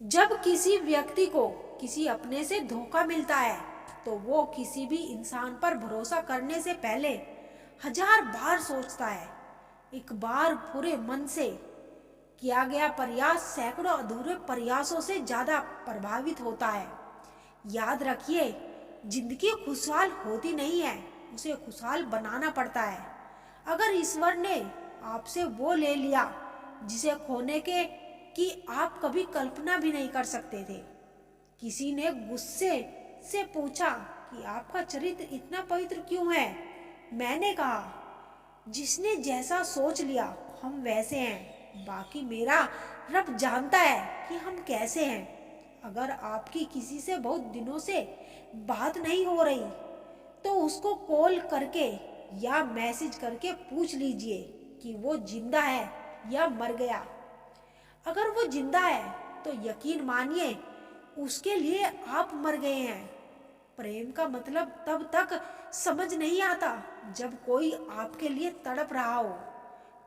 जब किसी व्यक्ति को किसी अपने से धोखा मिलता है तो वो किसी भी इंसान पर भरोसा करने से पहले हजार बार सोचता है। एक बार पूरे मन से किया गया प्रयास सैकड़ों अधूरे प्रयासों से ज्यादा प्रभावित होता है। याद रखिए, जिंदगी खुशहाल होती नहीं है, उसे खुशहाल बनाना पड़ता है। अगर ईश्वर ने आपसे वो ले लिया जिसे खोने के कि आप कभी कल्पना भी नहीं कर सकते थे। किसी ने गुस्से से पूछा कि आपका चरित्र इतना पवित्र क्यों है। मैंने कहा, जिसने जैसा सोच लिया हम वैसे हैं, बाकी मेरा रब जानता है कि हम कैसे हैं। अगर आपकी किसी से बहुत दिनों से बात नहीं हो रही तो उसको कॉल करके या मैसेज करके पूछ लीजिए कि वो जिंदा है या मर गया। अगर वो जिंदा है तो यकीन मानिए उसके लिए आप मर गए हैं। प्रेम का मतलब तब तक समझ नहीं आता जब कोई आपके लिए तड़प रहा हो।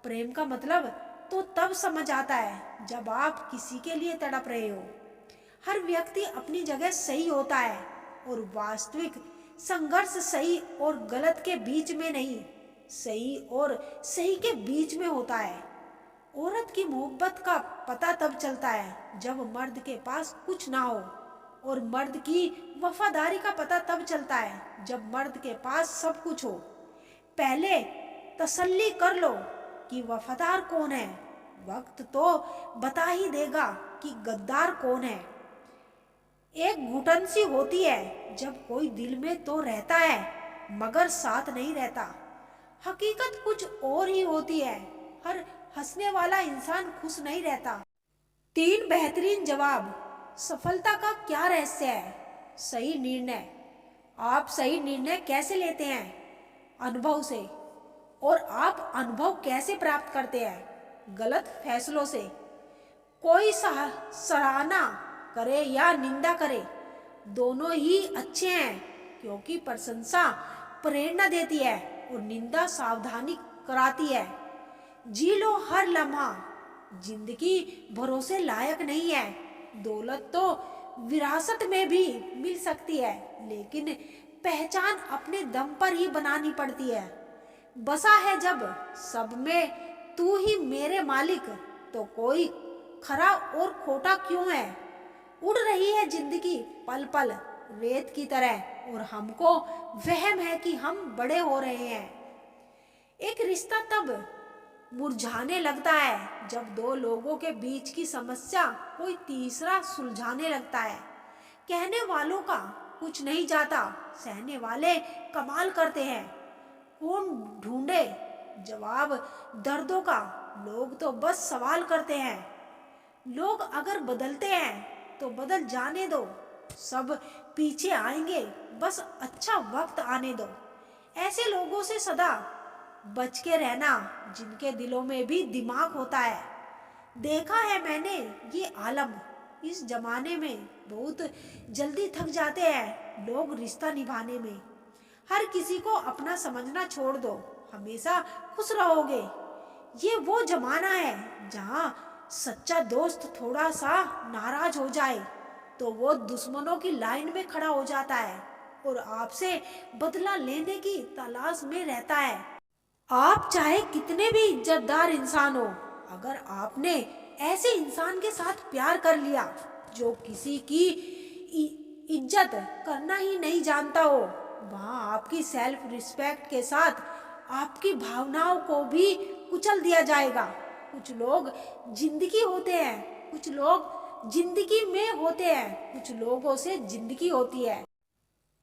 प्रेम का मतलब तो तब समझ आता है जब आप किसी के लिए तड़प रहे हो। हर व्यक्ति अपनी जगह सही होता है और वास्तविक संघर्ष सही और गलत के बीच में नहीं, सही और सही के बीच में होता है। औरत की मोहब्बत का पता तब चलता है जब मर्द के पास कुछ ना हो, और मर्द की वफादारी का पता तब चलता है जब मर्द के पास सब कुछ हो। पहले तसल्ली कर लो कि वफादार कौन है, वक्त तो बता ही देगा कि गद्दार कौन है। एक घुटन सी होती है जब कोई दिल में तो रहता है मगर साथ नहीं रहता। हकीकत कुछ और ही होती है। हर हंसने वाला इंसान खुश नहीं रहता। 3 बेहतरीन जवाब। सफलता का क्या रहस्य है? सही निर्णय। आप सही निर्णय कैसे लेते हैं? अनुभव से। और आप अनुभव कैसे प्राप्त करते हैं? गलत फैसलों से। कोई सराहना करे या निंदा करे, दोनों ही अच्छे हैं, क्योंकि प्रशंसा प्रेरणा देती है और निंदा सावधानी कराती है। जी लो हर लम्हा। जिंदगी भरोसे लायक नहीं है। दौलत तो विरासत में भी मिल सकती है, लेकिन पहचान अपने दम पर ही बनानी पड़ती है। बसा है जब सब में तू ही मेरे मालिक, तो कोई खरा और खोटा क्यों है? उड़ रही है जिंदगी पल पल रेत की तरह, और हमको वहम है कि हम बड़े हो रहे हैं। एक रिश्ता तब मुरझाने लगता है जब दो लोगों के बीच की समस्या कोई तीसरा सुलझाने लगता है। कहने वालों का कुछ नहीं जाता, सहने वाले कमाल करते हैं। कौन ढूंढे जवाब दर्दों का? लोग तो बस सवाल करते हैं। लोग अगर बदलते हैं तो बदल जाने दो, सब पीछे आएंगे, बस अच्छा वक्त आने दो। ऐसे लोगों से सदा बच के रहना जिनके दिलों में भी दिमाग होता है। देखा है मैंने ये आलम, इस जमाने में बहुत जल्दी थक जाते हैं लोग रिश्ता निभाने में। हर किसी को अपना समझना छोड़ दो, हमेशा खुश रहोगे। ये वो जमाना है जहाँ सच्चा दोस्त थोड़ा सा नाराज हो जाए तो वो दुश्मनों की लाइन में खड़ा हो जाता है और आपसे बदला लेने की तलाश में रहता है। आप चाहे कितने भी इज्जतदार इंसान हो, अगर आपने ऐसे इंसान के साथ प्यार कर लिया जो किसी की इज्जत करना ही नहीं जानता हो, वहां आपकी सेल्फ रिस्पेक्ट के साथ आपकी भावनाओं को भी कुचल दिया जाएगा। कुछ लोग जिंदगी होते हैं, कुछ लोग जिंदगी में होते हैं, कुछ लोगों से जिंदगी होती है,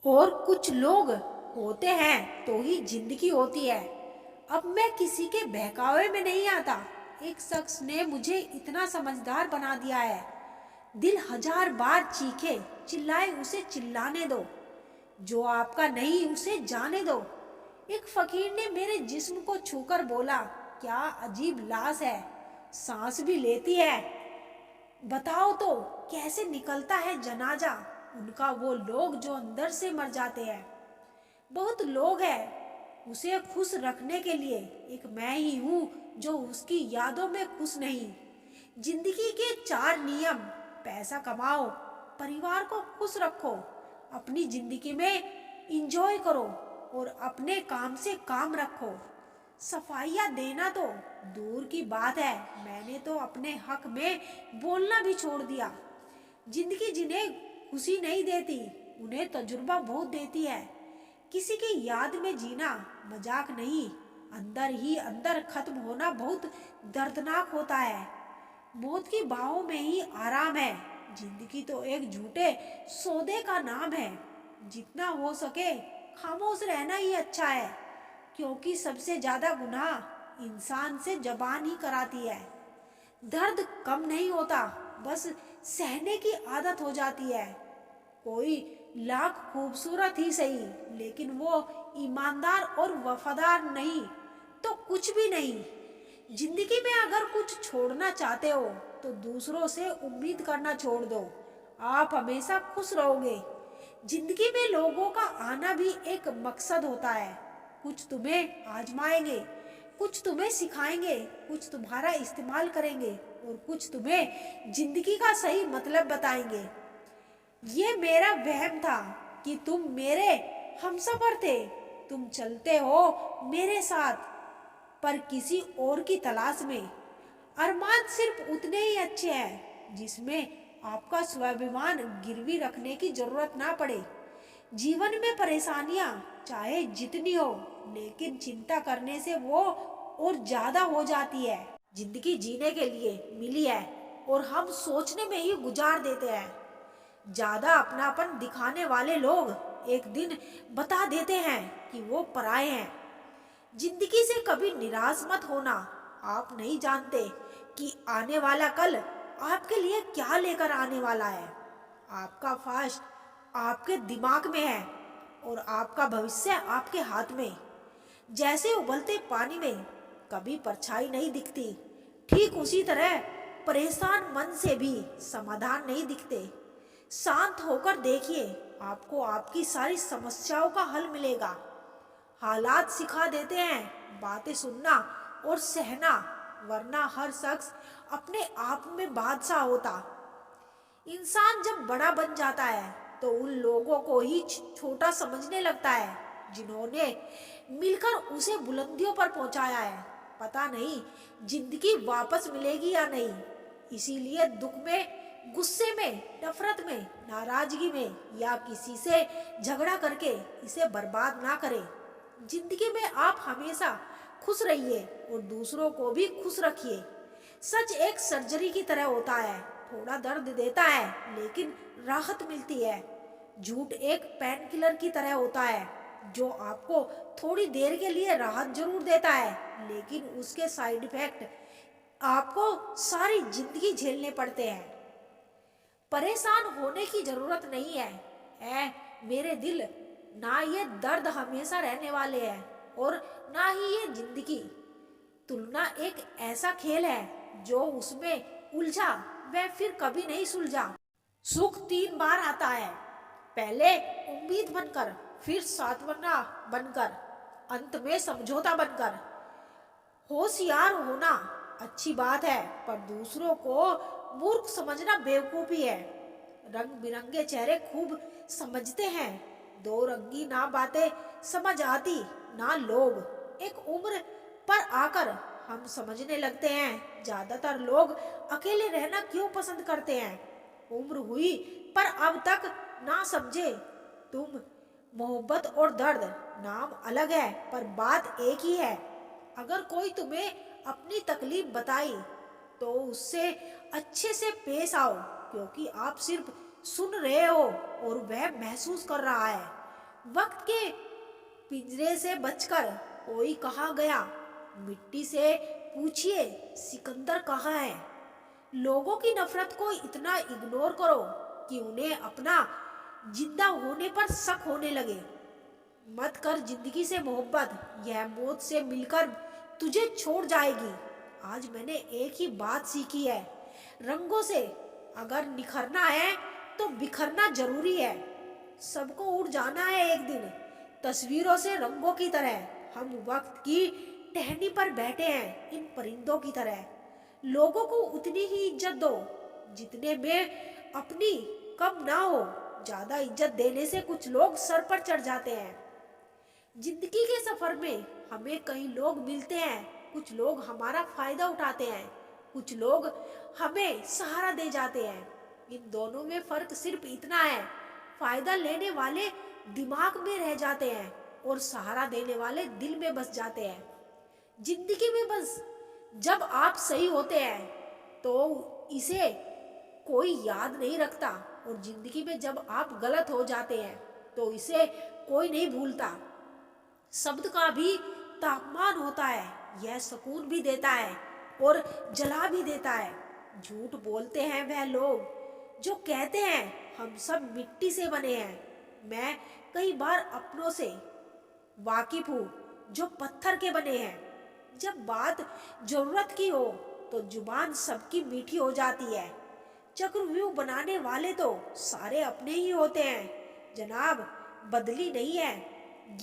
और कुछ लोग होते हैं तो ही जिंदगी होती है। अब मैं किसी के बहकावे में नहीं आता। एक शख्स ने मुझे इतना समझदार बना दिया है। दिल हजार बार चीखे चिल्लाए उसे चिल्लाने दो, जो आपका नहीं उसे जाने दो। एक फकीर ने मेरे जिस्म को छूकर बोला, क्या अजीब लाश है, सांस भी लेती है। बताओ तो कैसे निकलता है जनाजा उनका, वो लोग जो अंदर से मर जाते हैं। बहुत लोग हैं उसे खुश रखने के लिए, एक मैं ही हूँ जो उसकी यादों में खुश नहीं। जिंदगी के 4 नियम। पैसा कमाओ, परिवार को खुश रखो, अपनी जिंदगी में इंजॉय करो और अपने काम से काम रखो। सफाइयाँ देना तो दूर की बात है, मैंने तो अपने हक में बोलना भी छोड़ दिया। जिंदगी जिन्हें खुशी नहीं देती उन्हें तजुर्बा बहुत देती है। किसी की याद में जीना मजाक नहीं, अंदर ही अंदर खत्म होना बहुत दर्दनाक होता है। मौत की बाहों में ही आराम है। जिंदगी तो एक झूठे सौदे का नाम है। जितना हो सके खामोश रहना ही अच्छा है, क्योंकि सबसे ज्यादा गुनाह इंसान से जबान ही कराती है। दर्द कम नहीं होता, बस सहने की आदत हो जाती है। कोई लाख खूबसूरत ही सही, लेकिन वो ईमानदार और वफादार नहीं तो कुछ भी नहीं। जिंदगी में अगर कुछ छोड़ना चाहते हो तो दूसरों से उम्मीद करना छोड़ दो, आप हमेशा खुश रहोगे। जिंदगी में लोगों का आना भी एक मकसद होता है। कुछ तुम्हें आजमाएंगे, कुछ तुम्हें सिखाएंगे, कुछ तुम्हारा इस्तेमाल करेंगे और कुछ तुम्हें जिंदगी का सही मतलब बताएंगे। ये मेरा वहम था कि तुम मेरे हमसफर थे, तुम चलते हो मेरे साथ पर किसी और की तलाश में। अरमान सिर्फ उतने ही अच्छे हैं जिसमें आपका स्वाभिमान गिरवी रखने की जरूरत ना पड़े। जीवन में परेशानियां चाहे जितनी हो, लेकिन चिंता करने से वो और ज्यादा हो जाती है। जिंदगी जीने के लिए मिली है और हम सोचने में ही गुजार देते हैं। ज्यादा अपनापन दिखाने वाले लोग एक दिन बता देते हैं कि वो पराये हैं। जिंदगी से कभी निराश मत होना, आप नहीं जानते कि आने वाला कल आपके लिए क्या लेकर आने वाला है। आपका फाश आपके दिमाग में है और आपका भविष्य आपके हाथ में। जैसे उबलते पानी में कभी परछाई नहीं दिखती, ठीक उसी तरह परेशान मन से भी समाधान नहीं दिखते। शांत होकर देखिए, आपको आपकी सारी समस्याओं का हल मिलेगा। हालात सिखा देते हैं बातें सुनना और सहना, वरना हर शख्स अपने आप में बादशाह होता। इंसान जब बड़ा बन जाता है तो उन लोगों को ही छोटा समझने लगता है जिन्होंने मिलकर उसे बुलंदियों पर पहुंचाया है। पता नहीं जिंदगी वापस मिलेगी या नहीं, इसीलिए दुख में, गुस्से में, नफरत में, नाराजगी में या किसी से झगड़ा करके इसे बर्बाद ना करें। जिंदगी में आप हमेशा खुश रहिए और दूसरों को भी खुश रखिए। सच एक सर्जरी की तरह होता है, थोड़ा दर्द देता है लेकिन राहत मिलती है। झूठ एक पेन किलर की तरह होता है, जो आपको थोड़ी देर के लिए राहत जरूर देता है, लेकिन उसके साइड इफेक्ट आपको सारी जिंदगी झेलने पड़ते हैं। परेशान होने की जरूरत नहीं है ऐ मेरे दिल, ना ये दर्द हमेशा रहने वाले हैं और ना ही ये जिंदगी। तुलना एक ऐसा खेल है जो उसमें उलझा वह फिर कभी नहीं सुलझा। सुख 3 बार आता है, पहले उम्मीद बनकर, फिर सांत्वना बनकर, अंत में समझौता बनकर। होशियार होना अच्छी बात है, पर दूसरों को मूर्ख समझना बेवकूफी है। रंग बिरंगे चेहरे खूब समझते हैं, दो रंगी ना बातें समझ आती ना लोग। एक उम्र पर आकर हम समझने लगते हैं ज्यादातर लोग अकेले रहना क्यों पसंद करते हैं। उम्र हुई पर अब तक ना समझे तुम। मोहब्बत और दर्द नाम अलग है पर बात एक ही है। अगर कोई तुम्हें अपनी तकलीफ बताई तो उससे अच्छे से पेश आओ, क्योंकि आप सिर्फ सुन रहे हो और वह महसूस कर रहा है। वक्त के पिंजरे से बचकर कोई कहाँ गया, मिट्टी से पूछिए सिकंदर कहाँ है। लोगों की नफरत को इतना इग्नोर करो कि उन्हें अपना जिंदा होने पर शक होने लगे। मत कर जिंदगी से मोहब्बत, यह मौत से मिलकर तुझे छोड़ जाएगी। आज मैंने एक ही बात सीखी है, रंगों से अगर निखरना है तो बिखरना जरूरी है। सबको उड़ जाना है एक दिन, तस्वीरों से रंगों की तरह। हम वक्त की टहनी पर बैठे हैं इन परिंदों की तरह। लोगों को उतनी ही इज्जत दो जितने में अपनी कम ना हो। ज्यादा इज्जत देने से कुछ लोग सर पर चढ़ जाते हैं। जिंदगी के सफर में हमें कई लोग मिलते हैं, कुछ लोग हमारा फायदा उठाते हैं, कुछ लोग हमें सहारा दे जाते हैं। इन दोनों में फर्क सिर्फ इतना है, फायदा लेने वाले दिमाग में रह जाते हैं और सहारा देने वाले दिल में बस जाते हैं। जिंदगी में बस जब आप सही होते हैं तो इसे कोई याद नहीं रखता, और जिंदगी में जब आप गलत हो जाते हैं तो इसे कोई नहीं भूलता। शब्द का भी तापमान होता है, यह सुकून भी देता है और जला भी देता है। झूठ बोलते हैं वह लोग जो कहते हैं हम सब मिट्टी से बने हैं। मैं कई बार अपनों से वाकिफ हूँ जो पत्थर के बने हैं। जब बात जरूरत की हो तो जुबान सबकी मीठी हो जाती है। चक्रव्यूह बनाने वाले तो सारे अपने ही होते हैं जनाब, बदली नहीं है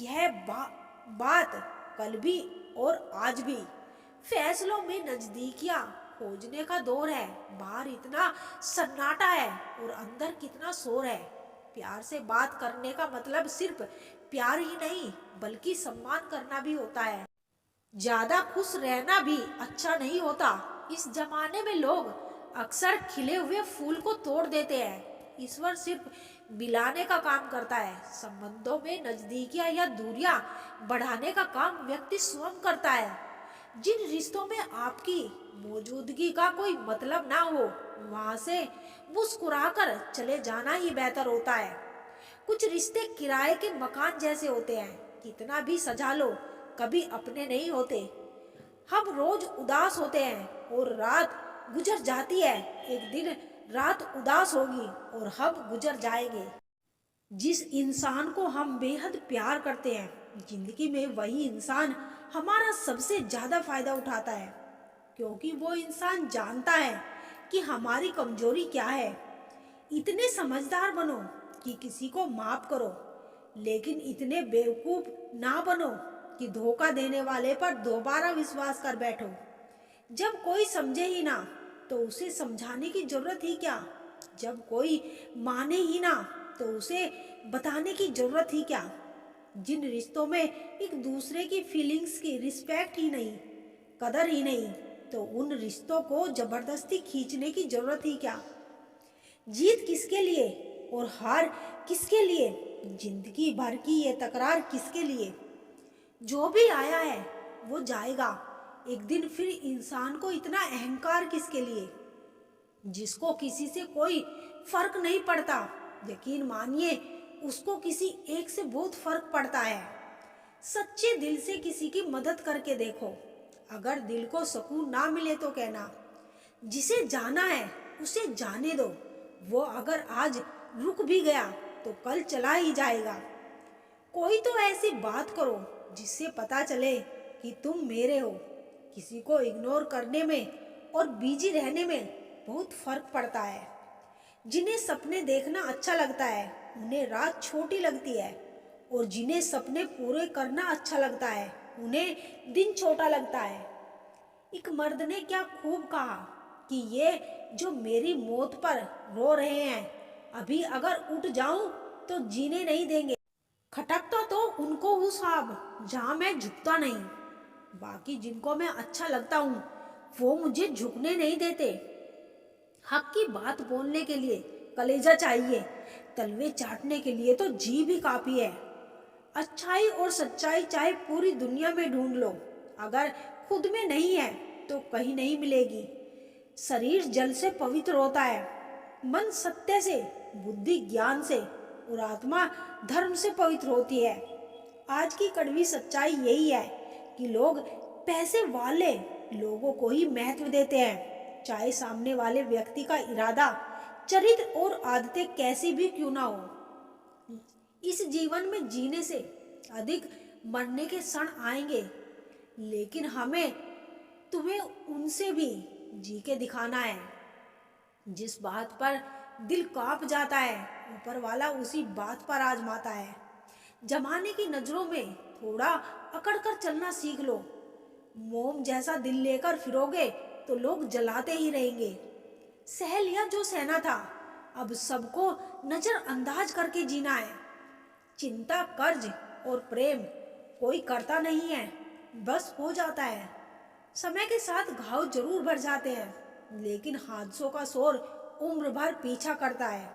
यह बात कल भी और आज भी। फैसलों में नजदीकियां खोजने का दौर है। बाहर इतना सन्नाटा है और अंदर कितना शोर है। प्यार से बात करने का मतलब सिर्फ प्यार ही नहीं बल्कि सम्मान करना भी होता है। ज्यादा खुश रहना भी अच्छा नहीं होता। इस जमाने में लोग अक्सर खिले हुए फूल को तोड़ देते हैं। ईश्वर सिर्फ मिलाने का काम करता है। संबंधों में नजदीकियां या दूरियां बढ़ाने का काम व्यक्ति स्वयं करता है। जिन रिश्तों में आपकी मौजूदगी का कोई मतलब ना हो वहां से मुस्कुराकर चले जाना ही बेहतर होता है। कुछ रिश्ते किराए के मकान जैसे होते हैं, कितना भी सजा लो कभी अपने नहीं होते। हम रोज उदास होते हैं और रात गुजर जाती है। एक दिन रात उदास होगी और हम गुजर जाएंगे। जिस इंसान को हम बेहद प्यार करते हैं जिंदगी में वही इंसान हमारा सबसे ज्यादा फायदा उठाता है, क्योंकि वो इंसान जानता है कि हमारी कमजोरी क्या है। इतने समझदार बनो कि किसी को माफ करो, लेकिन इतने बेवकूफ ना बनो कि धोखा देने वाले पर दोबारा विश्वास कर बैठो। जब कोई समझे ही ना तो उसे समझाने की जरूरत ही क्या। जब कोई माने ही ना तो उसे बताने की जरूरत ही क्या। जिन रिश्तों में एक दूसरे की फीलिंग्स की रिस्पेक्ट ही नहीं, कदर ही नहीं, तो उन रिश्तों को जबरदस्ती खींचने की जरूरत ही क्या। जीत किसके लिए और हार किसके लिए, जिंदगी भर की ये तकरार किसके लिए। जो भी आया है वो जाएगा एक दिन, फिर इंसान को इतना अहंकार किसके लिए जिसको किसी से कोई फर्क नहीं पड़ता। यकीन मानिए उसको किसी एक से बहुत फर्क पड़ता है। सच्चे दिल से किसी की मदद करके देखो, अगर दिल को सुकून ना मिले तो कहना। जिसे जाना है उसे जाने दो, वो अगर आज रुक भी गया तो कल चला ही जाएगा। कोई तो ऐसी बात करो जिससे पता चले कि तुम मेरे हो। किसी को इग्नोर करने में और बिजी रहने में बहुत फर्क पड़ता है। जिन्हें सपने देखना अच्छा लगता है उन्हें रात छोटी लगती है, और जिन्हें सपने पूरे करना अच्छा लगता है उन्हें दिन छोटा लगता है। एक मर्द ने क्या खूब कहा कि ये जो मेरी मौत पर रो रहे हैं, अभी अगर उठ जाऊं तो जीने नहीं देंगे। खटकता तो उनको हूँ साहब जहां मैं झुकता नहीं, बाकी जिनको मैं अच्छा लगता हूँ वो मुझे झुकने नहीं देते। हक की बात बोलने के लिए कलेजा चाहिए, तलवे चाटने के लिए तो जी भी काफी है। अच्छाई और सच्चाई चाहे पूरी दुनिया में ढूंढ लो, अगर खुद में नहीं है तो कहीं नहीं मिलेगी। शरीर जल से पवित्र होता है, मन सत्य से, बुद्धि ज्ञान से और आत्मा धर्म से पवित्र होती है। आज की कड़वी सच्चाई यही है कि लोग पैसे वाले लोगों को ही महत्व देते हैं, चाहे सामने वाले व्यक्ति का इरादा, चरित्र और आदतें कैसी भी क्यों ना हो। इस जीवन में जीने से अधिक मरने के क्षण आएंगे, लेकिन हमें तुम्हें उनसे भी जी के दिखाना है। जिस बात पर दिल कांप जाता है ऊपर वाला उसी बात पर आजमाता है। जमाने की नजरों में थोड़ा अकड़ कर चलना सीख लो। मोम जैसा दिल लेकर फिरोगे तो लोग जलाते ही रहेंगे। सह लिया जो सहना था, अब सबको नजरअंदाज करके जीना है। चिंता, कर्ज और प्रेम कोई करता नहीं है, बस हो जाता है। समय के साथ घाव जरूर भर जाते हैं, लेकिन हादसों का शोर उम्र भर पीछा करता है।